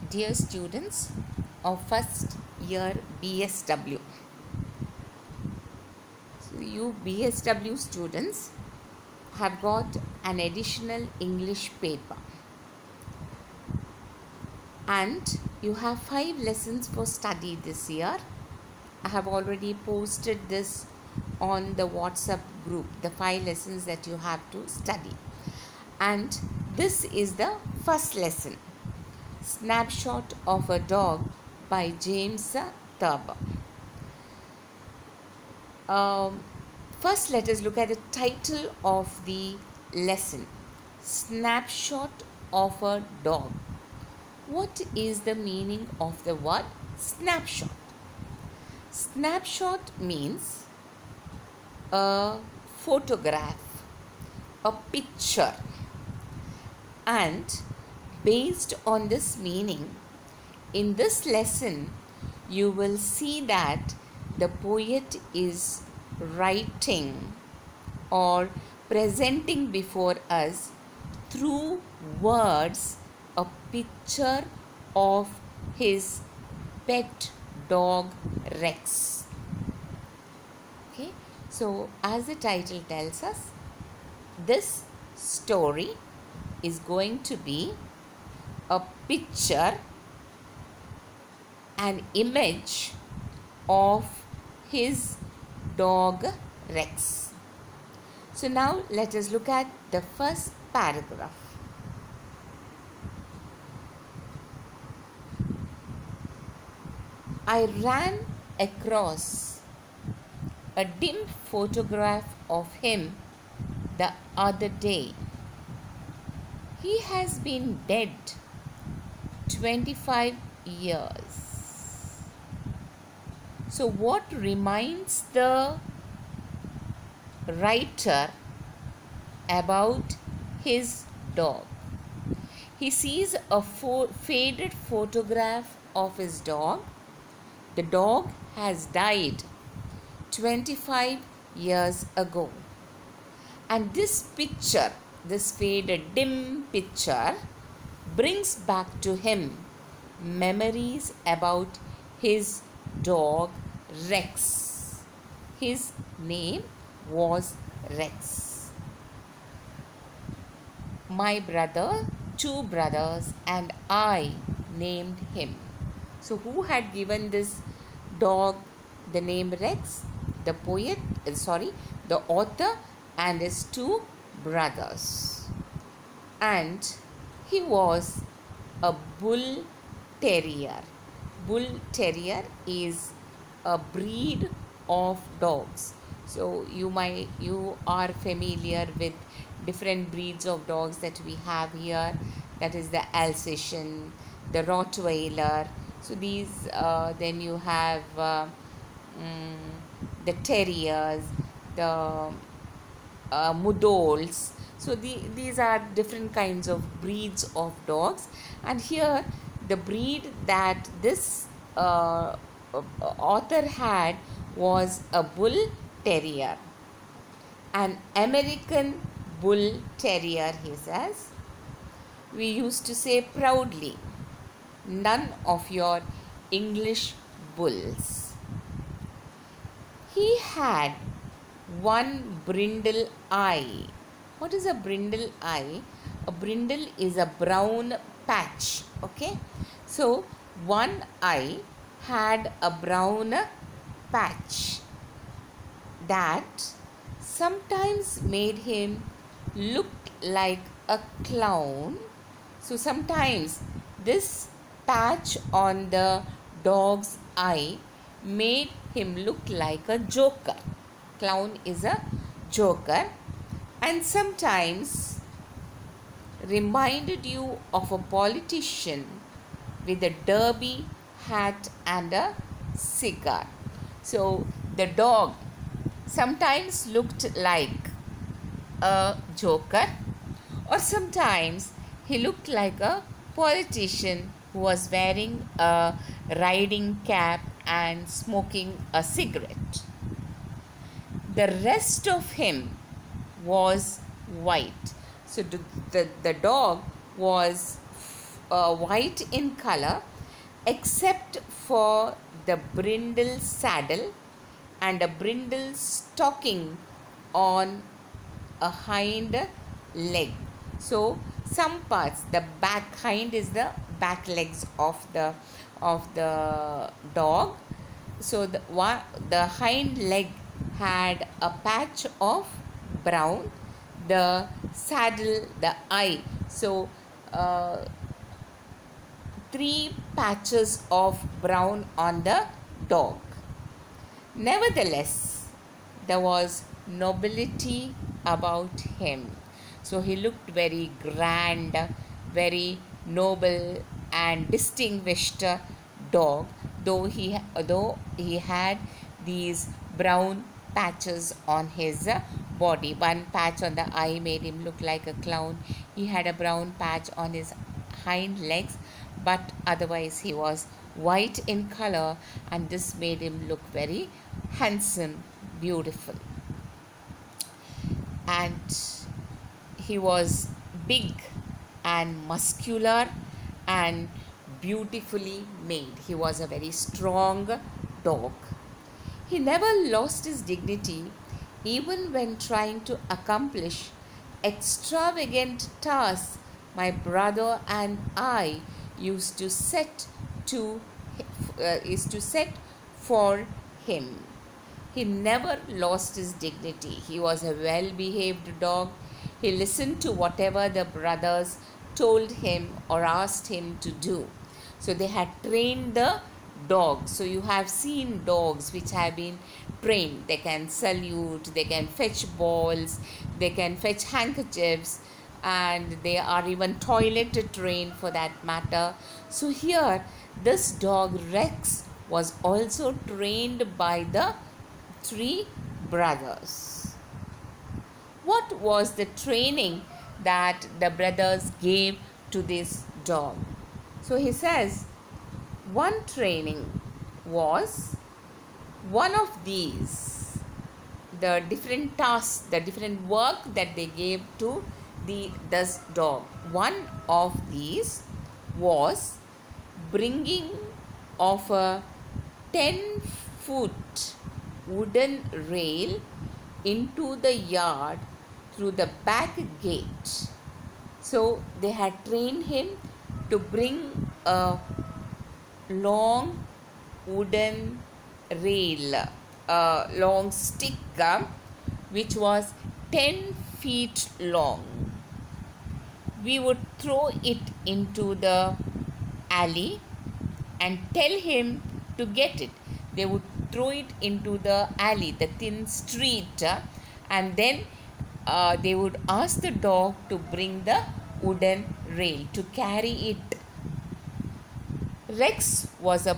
Dear students of first year BSW, so you BSW students have got an additional English paper and you have 5 lessons for study this year. I have already posted this on the WhatsApp group, the 5 lessons that you have to study, and this is the first lesson, Snapshot of a Dog by James Thurber. First, let us look at the title of the lesson, Snapshot of a Dog. What is the meaning of the word snapshot? Snapshot means a photograph, a picture, and based on this meaning, in this lesson you will see that the poet is writing or presenting before us through words a picture of his pet dog Rex. Okay, so as the title tells us, this story is going to be a picture, an image of his dog Rex. So now let us look at the first paragraph. I ran across a dim photograph of him the other day. He has been dead 25 years. So what reminds the writer about his dog? He sees a faded photograph of his dog. The dog has died 25 years ago. And this picture, this faded dim picture, brings back to him memories about his dog Rex. His name was Rex. My brother, 2 brothers, and I named him. So who had given this dog the name Rex? The the author and his 2 brothers. And he was a bull terrier. Bull terrier is a breed of dogs. So you are familiar with different breeds of dogs that we have here. That is the Alsatian, the Rottweiler. So these then you have the terriers, the Mudols. So these are different kinds of breeds of dogs, and here the breed that this author had was a bull terrier, an American bull terrier, he says. We used to say proudly, none of your English bulls. He had one brindle eye. What is a brindle eye? A brindle is a brown patch. Okay, so one eye had a brown patch that sometimes made him look like a clown. So sometimes this patch on the dog's eye made him look like a joker. Clown is a joker, and sometimes reminded you of a politician with a derby hat and a cigar. So the dog sometimes looked like a joker, or sometimes he looked like a politician who was wearing a riding cap and smoking a cigarette. The rest of him was white. So the dog was white in color except for the brindle saddle and a brindle stocking on a hind leg. So some parts, the back hind is the back legs of the dog. So the hind leg had a patch of brown, the saddle, the eye. So three patches of brown on the dog. Nevertheless, there was nobility about him. So he looked very grand, very noble and distinguished dog, though he had these brown patches on his body. One patch on the eye made him look like a clown. He had a brown patch on his hind legs, but otherwise he was white in color, and this made him look very handsome, beautiful. And he was big and muscular and beautifully made. He was a very strong dog. He never lost his dignity even when trying to accomplish extravagant tasks my brother and I used to set for him. He never lost his dignity. He was a well-behaved dog. He listened to whatever the brothers told him or asked him to do. So they had trained the dog. So you have seen dogs which have been trained. They can salute, they can fetch balls, they can fetch handkerchiefs, and they are even toilet trained for that matter. So here this dog Rex was also trained by the three brothers. What was the training that the brothers gave to this dog? So he says one training was one of these, the different tasks, the different work that they gave to this dog. One of these was bringing of a 10-foot wooden rail into the yard through the back gate. So they had trained him to bring a long wooden rail, a long stick which was 10 feet long. We would throw it into the alley and tell him to get it. They would throw it into the alley, the thin street, and then they would ask the dog to bring the wooden rail to carry it. Rex was as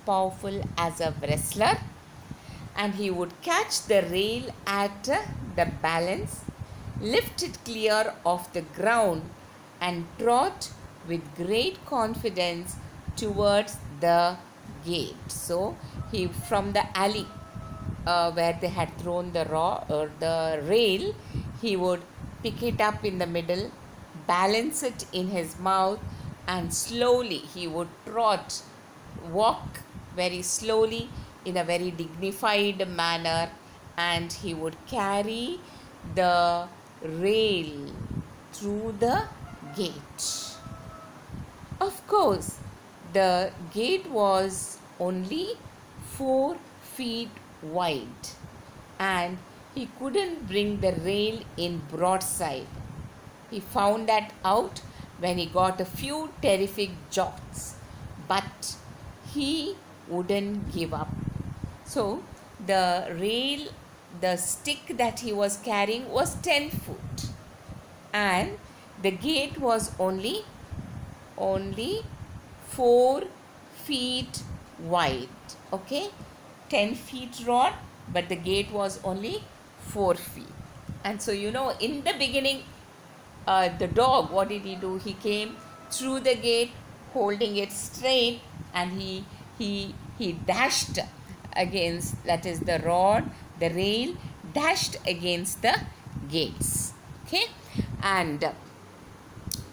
powerful as a wrestler, and he would catch the rail at the balance, lift it clear off the ground, and trot with great confidence towards the gate. So he, from the alley where they had thrown the rail, he would pick it up in the middle, balance it in his mouth, and slowly he would walk very slowly in a very dignified manner, and he would carry the rail through the gate. Of course, the gate was only 4 feet wide, and he couldn't bring the rail in broadside. He found that out when he got a few terrific jots, but he wouldn't give up. So the rail, the stick that he was carrying was 10 foot, and the gate was only 4 feet wide. Okay, 10 feet rod, but the gate was only 4 feet. And so, you know, in the beginning, the dog, what did he do? He came through the gate holding it straight, and he dashed against, that is the rod, the rail dashed against the gates. Okay. Okay, and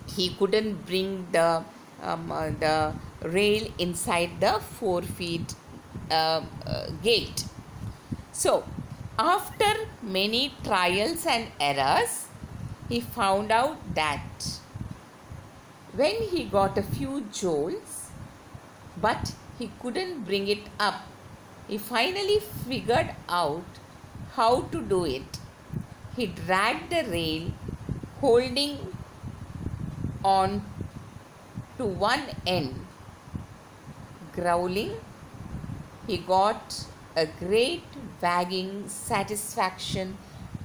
he couldn't bring the rail inside the 4 feet gate. So, after many trials and errors, he found out that when he got a few jolts, but he couldn't bring it up, he finally figured out how to do it. He dragged the rail, holding on to one end, growling. He got a great wagging satisfaction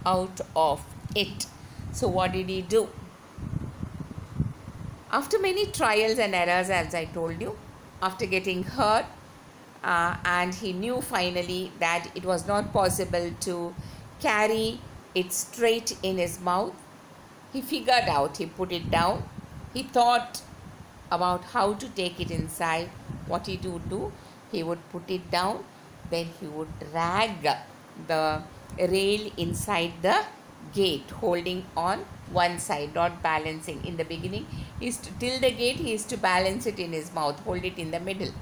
out of it. So what did he do? After many trials and errors, as I told you, after getting hurt, and he knew finally that it was not possible to carry it straight in his mouth, he figured out, he put it down, he thought about how to take it inside. What he would do, he would put it down, then he would drag the rail inside the gate, holding on one side, not balancing. In the beginning, till the gate, he used to balance it in his mouth, hold it in the middle.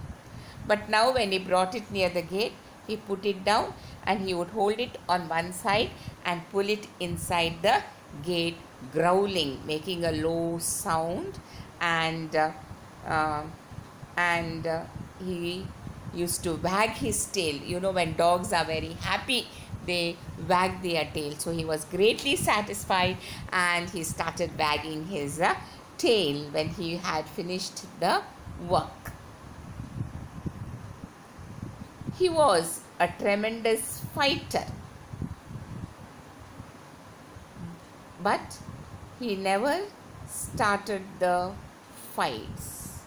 But now when he brought it near the gate, he put it down and he would hold it on one side and pull it inside the gate, growling, making a low sound, and he used to wag his tail. You know, when dogs are very happy, they wag their tail. So he was greatly satisfied and he started wagging his tail when he had finished the work. He was a tremendous fighter, but he never started the fights.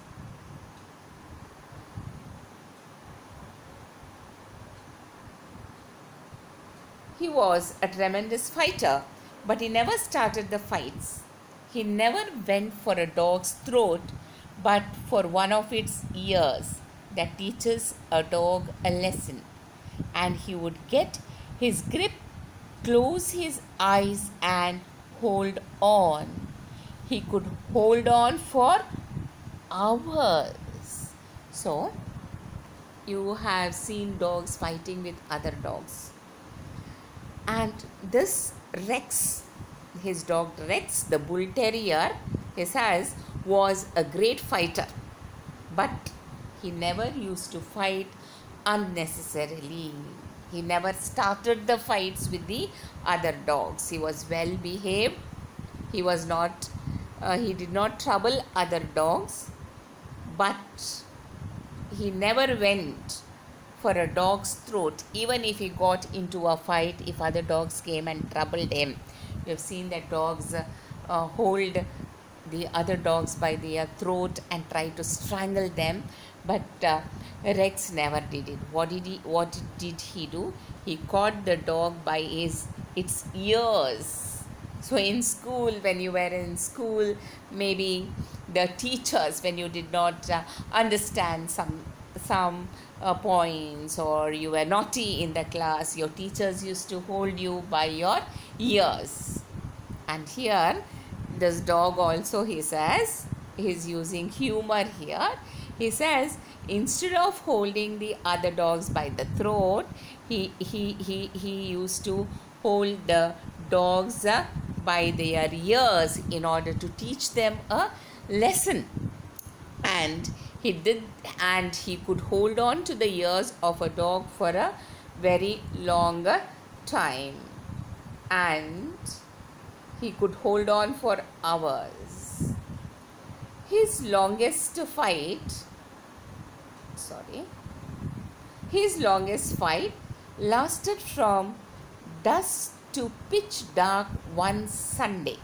He was a tremendous fighter, but he never started the fights. He never went for a dog's throat, but for one of its ears. That teaches a dog a lesson. And he would get his grip, close his eyes and hold on. He could hold on for hours. So, you have seen dogs fighting with other dogs. And this Rex, his dog Rex, the bull terrier, was a great fighter. But he never used to fight unnecessarily. He never started the fights with the other dogs. He was well behaved. He did not trouble other dogs. But he never went for a dog's throat, even if he got into a fight, if other dogs came and troubled him. You have seen that dogs hold the other dogs by their throat and try to strangle them, but Rex never did it. What did he do? He caught the dog by its ears. So in school, when you were in school, maybe the teachers, when you did not understand some points, or you were naughty in the class, your teachers used to hold you by your ears. And here, this dog also, he says, he's using humor here. He says, instead of holding the other dogs by the throat, he used to hold the dogs by their ears in order to teach them a lesson. And he could hold on to the ears of a dog for a very long time. And he could hold on for hours. His longest fight lasted from dusk to pitch dark one Sunday.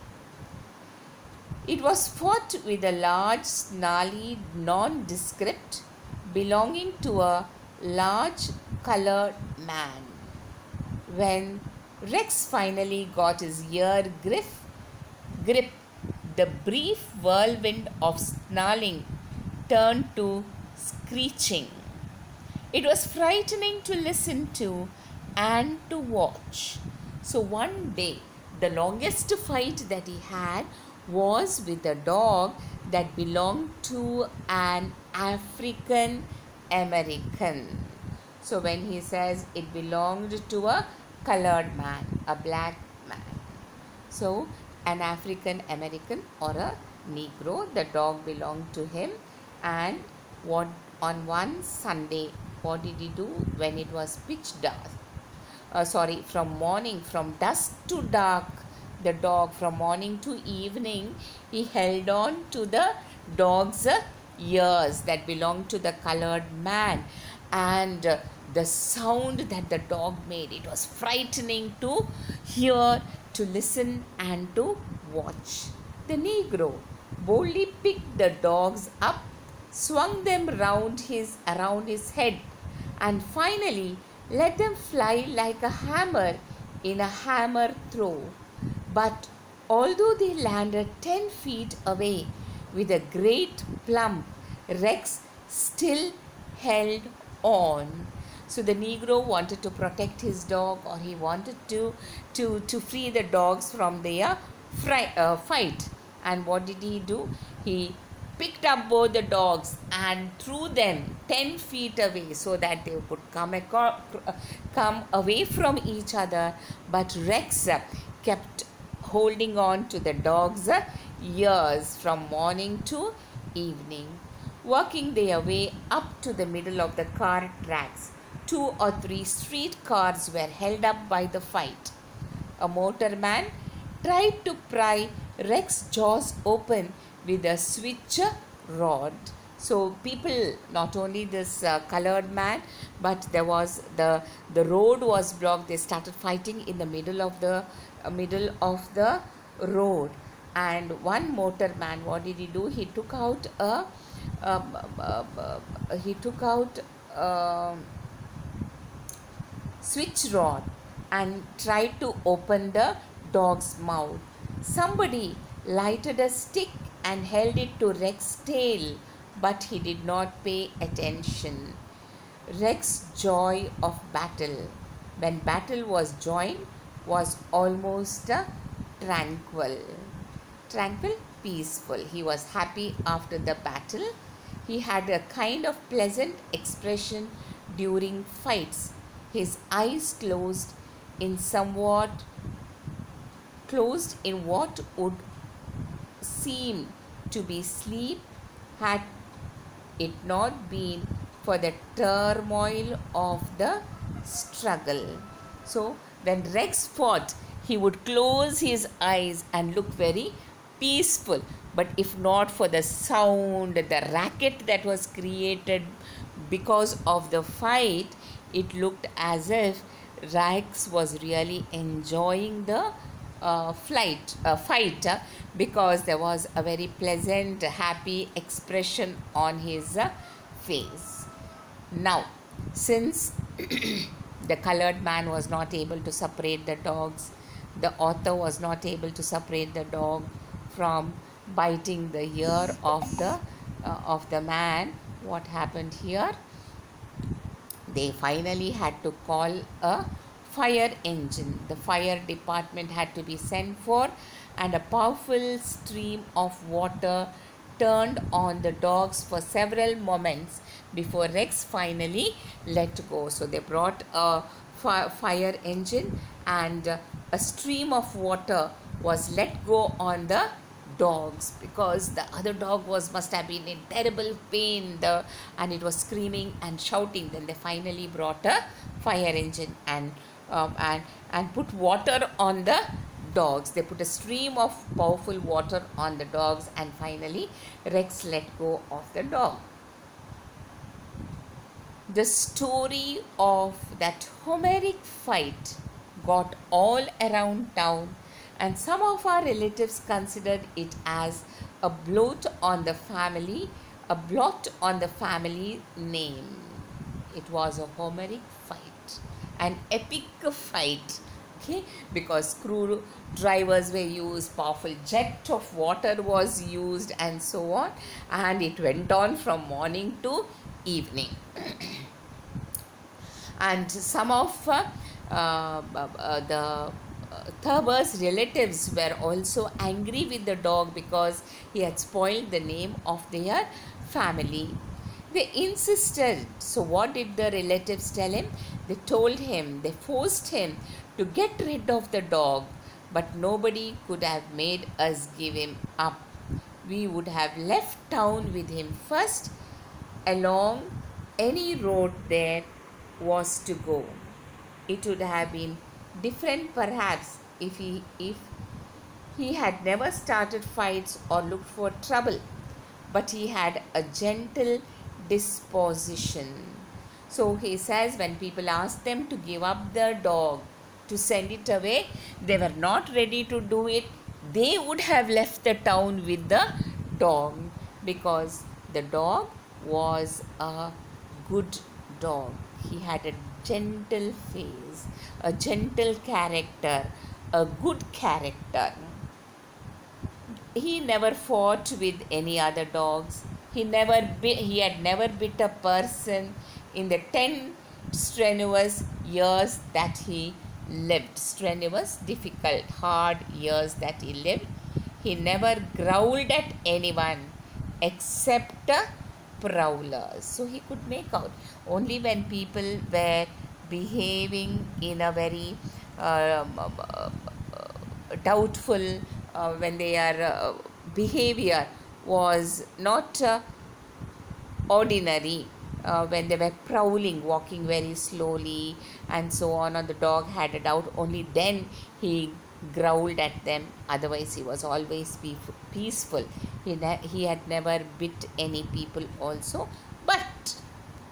It was fought with a large, snarly, nondescript belonging to a large colored man. When Rex finally got his ear grip, the brief whirlwind of snarling turned to screeching. It was frightening to listen to and to watch. So one day, the longest fight that he had was with a dog that belonged to an African American. So when he says it belonged to a colored man, a black man. So an African American or a Negro, the dog belonged to him. And what on one Sunday, what did he do when it was pitch dark? From dusk to dark, the dog, from morning to evening, he held on to the dog's ears that belonged to the colored man. And the sound that the dog made, it was frightening to hear, to listen, and to watch. The Negro boldly picked the dogs up, swung them around his head, and finally let them fly like a hammer in a hammer throw. But although they landed 10 feet away with a great plump, Rex still held on. So the Negro wanted to protect his dog, or he wanted to free the dogs from their fight. And what did he do? He picked up both the dogs and threw them 10 feet away so that they would come away from each other. But Rex kept holding on to the dog's ears from morning to evening, working their way up to the middle of the car tracks. 2 or 3 street cars were held up by the fight. A motorman tried to pry Rex's jaws open with a switch rod. So people, not only this colored man, but there was the road was blocked. They started fighting in the middle of the road. And one motorman, what did he do? He took out a switch rod and tried to open the dog's mouth. Somebody lighted a stick and held it to Rex's tail, but he did not pay attention. Rex's joy of battle, when battle was joined, was almost tranquil, peaceful. He was happy after the battle. He had a kind of pleasant expression during fights. His eyes closed in what would seem to be sleep, had it not been for the turmoil of the struggle. So when Rex fought, he would close his eyes and look very peaceful. But if not for the sound, the racket that was created because of the fight, it looked as if Rex was really enjoying the fight, because there was a very pleasant, happy expression on his face. Now, since the colored man was not able to separate the dogs, the author was not able to separate the dog from biting the ear of the man, what happened here? They finally had to call a fire engine. The fire department had to be sent for, and a powerful stream of water turned on the dogs for several moments before Rex finally let go. So they brought a fire engine, and a stream of water was let go on the dogs, because the other dog must have been in terrible pain, and it was screaming and shouting. Then they finally brought a fire engine and put water on the dogs. They put a stream of powerful water on the dogs, and finally Rex let go of the dog. The story of that Homeric fight got all around town, and some of our relatives considered it as a blot on the family name. It was a Homeric fight, an epic fight, okay, because screwdrivers were used, powerful jet of water was used, and so on, and it went on from morning to evening. And some of the Thurber's relatives were also angry with the dog because he had spoiled the name of their family. They insisted. So, what did the relatives tell him? They told him, they forced him to get rid of the dog, but nobody could have made us give him up. We would have left town with him first along any road there was to go. It would have been different perhaps if he had never started fights or looked for trouble, but he had a gentle disposition. So he says when people asked them to give up their dog, to send it away, they were not ready to do it. They would have left the town with the dog because the dog was a good dog. He had a gentle face, a gentle character, a good character. He never fought with any other dogs. He had never bit a person in the 10 strenuous years that he lived. Strenuous, difficult, hard years that he lived. He never growled at anyone except prowlers. So he could make out only when people were behaving in a very doubtful, when their behavior was not ordinary, when they were prowling, walking very slowly and so on, or the dog had a doubt, only then he growled at them. Otherwise he was always peaceful. He had never bit any people also, but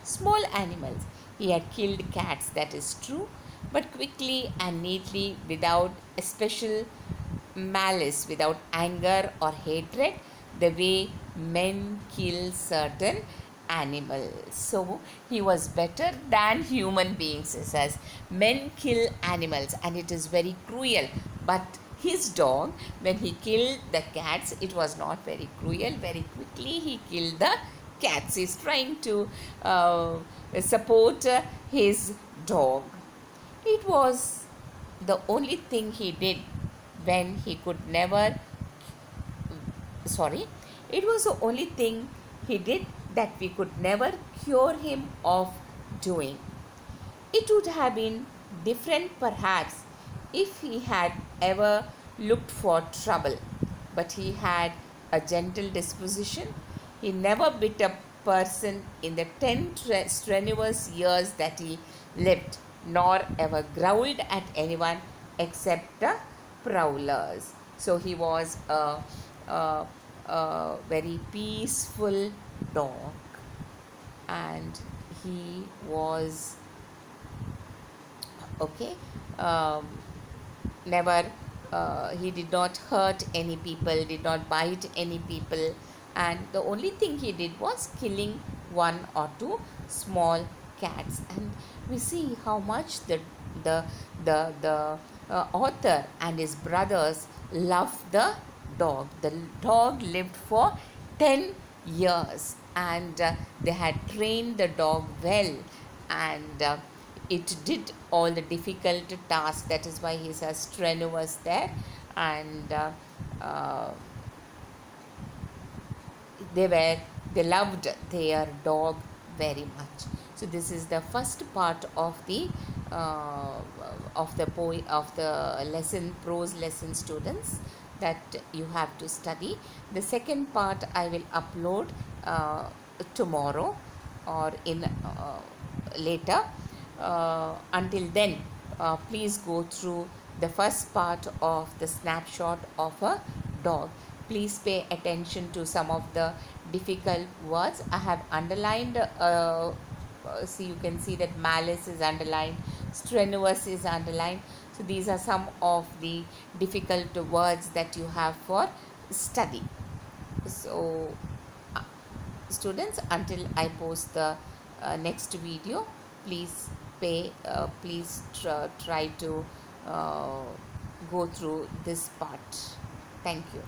small animals. He had killed cats, that is true, but quickly and neatly, without special malice, without anger or hatred, the way men kill certain animals. So he was better than human beings. He says men kill animals and it is very cruel, but his dog, when he killed the cats, it was not very cruel. Very quickly he killed the cats. He's trying to support his dog. It was the only thing he did when he could never, it was the only thing he did that we could never cure him of doing. It would have been different perhaps if he had ever looked for trouble, but he had a gentle disposition. He never bit a person in the 10 strenuous years that he lived, nor ever growled at anyone except the prowlers. So he was a very peaceful dog, and he was never he did not hurt any people, did not bite any people, and the only thing he did was killing one or two small cats. And we see how much the author and his brothers loved the dog. The dog lived for 10 years and they had trained the dog well, and it did all the difficult tasks. That is why he says strenuous there, and they loved their dog very much. So this is the first part of the lesson, prose lesson, students, that you have to study. The second part I will upload tomorrow or in later. Until then, please go through the first part of the snapshot of a dog. Please pay attention to some of the difficult words. I have underlined, see, you can see that malice is underlined, strenuous is underlined. So these are some of the difficult words that you have for study. So students, until I post the next video, please try to go through this part. Thank you.